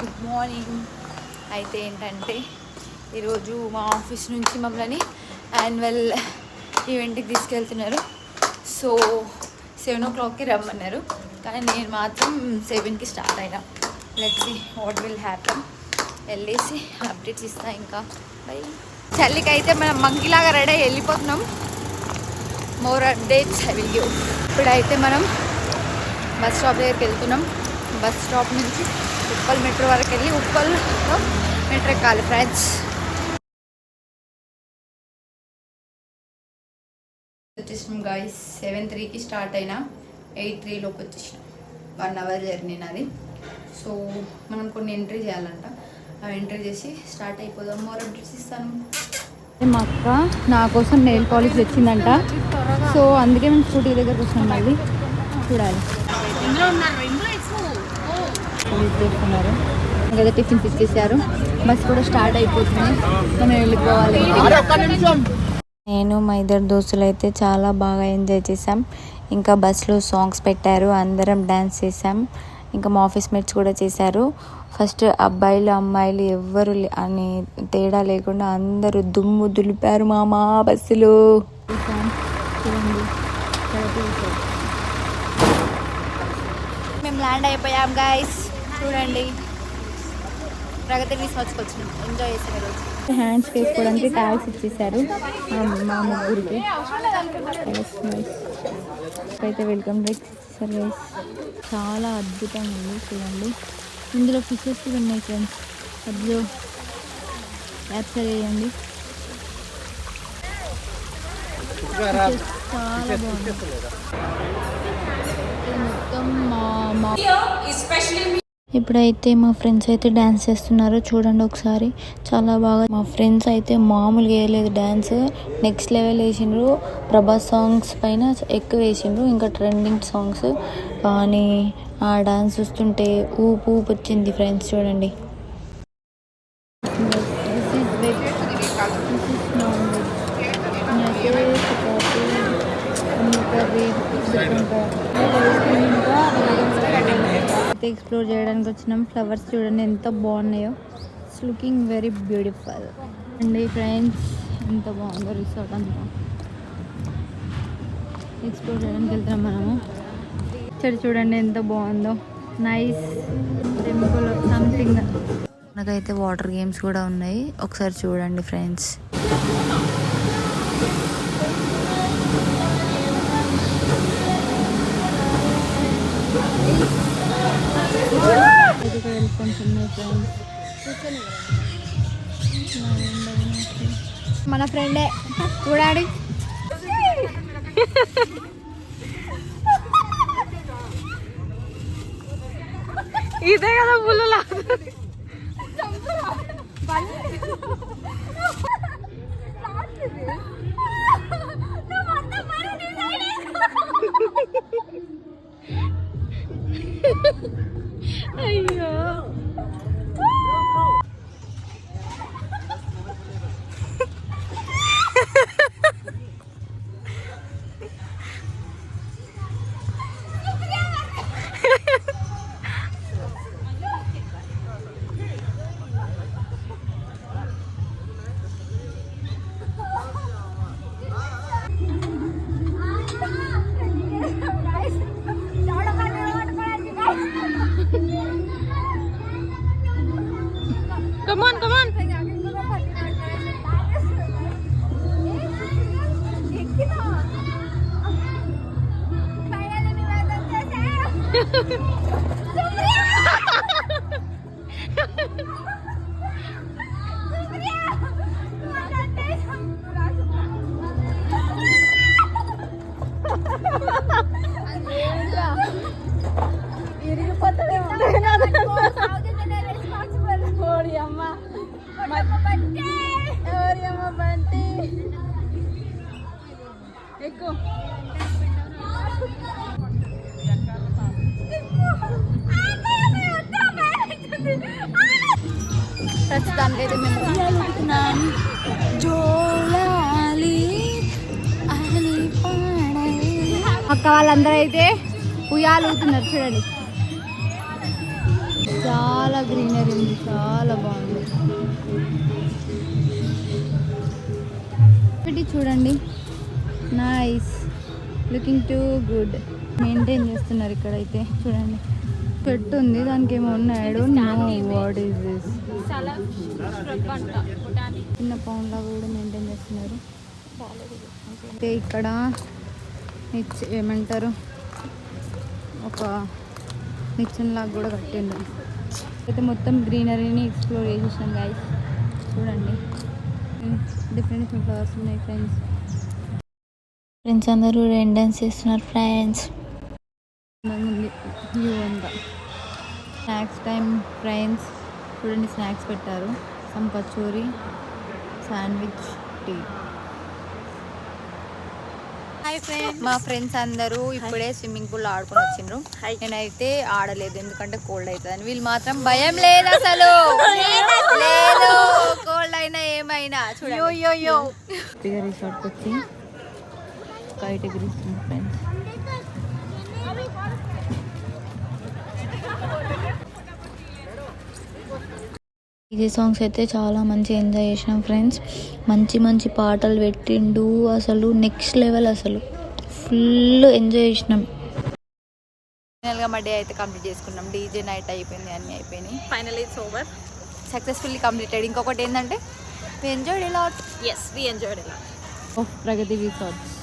Good morning. అయితే ఏంటంటే ఈరోజు మా ఆఫీస్ నుంచి మమ్మల్ని యాన్యువల్ ఈవెంట్కి తీసుకెళ్తున్నారు. సో 7 o'clockకి రమ్మన్నారు, కానీ నేను మాత్రం 7కి స్టార్ట్ అయినా. Let's see what will happen. వెళ్ళేసి అప్డేట్స్ ఇస్తా. ఇంకా బై. చలికి అయితే మనం మంకీలాగా రెడీ అయ్యి వెళ్ళిపోతున్నాం. More updates I will give. ఇప్పుడైతే మనం బస్ స్టాప్ దగ్గరికి వెళ్తున్నాం. బస్ స్టాప్ నుంచి ఉప్పల్ మెట్రో వరకు వెళ్ళి ఉప్పల్లో మెట్రో ఎక్కాలి ఫ్రెండ్స్. వచ్చేసినాం గాయస్. 7:03కి స్టార్ట్ అయినా 8:03లోకి వచ్చేసినాం. 1 hour జర్నీ నాది. సో మనం కొన్ని ఎంట్రీ చేయాలంట. అవి ఎంట్రీ చేసి స్టార్ట్ అయిపోదాం. మోర్ అప్డేట్స్ ఇస్తాను. మా అక్క నా కోసం నెయిల్ పాలిష్ తెచ్చిందంట. సో అందుకే మేము స్కూటీ దగ్గరకు వచ్చినాం. మళ్ళీ చూడాలి. చేస్తున్నారు ఇంకా టిఫిన్స్ ఇచ్చేసారు. బస్ కూడా స్టార్ట్ అయిపోతుంది. మనం వెళ్ళిపోవాలి. నేను మా ఇద్దరు దోస్తులు అయితే చాలా బాగా ఎంజాయ్ చేసాం. ఇంకా బస్లో సాంగ్స్ పెట్టారు, అందరం డ్యాన్స్ చేసాం. ఇంకా మా ఆఫీస్ మేట్స్ కూడా చేశారు. ఫస్ట్ అబ్బాయిలు అమ్మాయిలు ఎవ్వరు అని తేడా లేకుండా అందరూ దుమ్ము దులిపారు మామా బస్సులో. మేము ల్యాండ్ అయిపోయాం గైస్. చూడండి, ప్రగతి తీసుకొచ్చినాం. ఎంజాయ్ చేసాం ఈరోజు. హ్యాండ్స్ వేసుకోవడానికి ట్యాగ్స్ ఇచ్చేసారు మా ముగ్గురికి. అయితే వెల్కమ్ డ్రింక్ ఇచ్చేసారు గైస్. చాలా అద్భుతంగా ఉంది చూడండి. ఇందులో ఫిషెస్ కూడా ఉన్నాయి ఫ్రెండ్స్. అబ్జర్వ్ క్యాప్చర్ చేయండి. చాలా బాగుంది. ఇప్పుడైతే మా ఫ్రెండ్స్ అయితే డ్యాన్స్ చేస్తున్నారు. చూడండి ఒకసారి, చాలా బాగా. మా ఫ్రెండ్స్ అయితే మామూలుగా వేయలేదు డ్యాన్స్, నెక్స్ట్ లెవెల్ వేసిండ్రు. ప్రభాస్ సాంగ్స్ పైన ఎక్కువ వేసిండ్రు, ఇంకా ట్రెండింగ్ సాంగ్స్. కానీ ఆ డ్యాన్స్ చూస్తుంటే ఊపు ఊపు వచ్చింది ఫ్రెండ్స్. చూడండి. ఎక్స్ప్లోర్ చేయడానికి వచ్చినాం. ఫ్లవర్స్ చూడండి ఎంత బాగున్నాయో. ఇట్స్ లుకింగ్ వెరీ బ్యూటిఫుల్ అండి ఫ్రెండ్స్. ఎంత బాగుందో రిసార్ట్ అంతా. ఎక్స్ప్లోర్ చేయడానికి వెళ్తున్నాం మనము. చూడండి ఎంత బాగుందో. Nice temple something. మనకైతే వాటర్ గేమ్స్ కూడా ఉన్నాయి, ఒకసారి చూడండి ఫ్రెండ్స్. మన ఫ్రెండే చూడాడి. ఇదే కదా పుల్లు అయ్యో. Come on, come on. ప్రస్తుతానికైతే మేము వెళ్తున్నాం. జోలాలి అని పాడాలి. అక్క వాళ్ళందరూ అయితే ఉయ్యాలు ఊతున్నారు చూడండి. చాలా గ్రీనరీ ఉంది, చాలా బాగుంది. ఒకటి చూడండి, nice, looking too good. Maintain చేస్తున్నారు ఇక్కడైతే. చూడండి చెట్టు ఉంది, దానికి ఏమో ఉన్నాడు. Know what is this. చిన్న పౌండ్ లాగా కూడా మెయింటైన్ చేస్తున్నారు. అయితే ఇక్కడ ఏమంటారు, ఒక నిచ్చెన లాగా కూడా కట్టిండు. అయితే మొత్తం గ్రీనరీని ఎక్స్ప్లోర్ చేసేసాం గైస్. చూడండి డిఫరెంట్ ఫ్లవర్స్ ఉన్నాయి ఫ్రెండ్స్. ఫ్రెండ్స్ అందరూ రెయిన్ డాన్స్ చేస్తున్నారు ఫ్రెండ్స్. ఉంది వ్యూ అంతా. Snacks time friends. చూడండి స్నాక్స్ పెట్టారు, సమ్ కచోరీ, శాండ్విచ్, టీ. మా ఫ్రెండ్స్ అందరూ ఇప్పుడే స్విమ్మింగ్ పూల్ ఆడుకొని వచ్చిండ్రు. నేనైతే ఆడలేదు ఎందుకంటే కోల్డ్ అవుతుంది. వీళ్ళు మాత్రం భయం లేదు అసలు, లేదు కోల్డ్ అయినా ఏమైనా. చూడండి రిసార్ట్కి వచ్చి కైట్ ఎగిరిస్తుంది ఫ్రెండ్స్. డీజే సాంగ్స్ అయితే చాలా మంచి ఎంజాయ్ చేసినాం ఫ్రెండ్స్. మంచి మంచి పాటలు పెట్టిండు, అసలు నెక్స్ట్ లెవెల్, అసలు ఫుల్ ఎంజాయ్ చేసినాం. ఫైనల్గా మా డే అయితే కంప్లీట్ చేసుకున్నాం. డీజే నైట్ అయిపోయింది, అన్నీ అయిపోయినాయి. Finally it's over, successfully completed. ఇంకొకటి ఏంటంటే we enjoyed a lot. Yes, we enjoyed a lot. Of Pragati Resorts.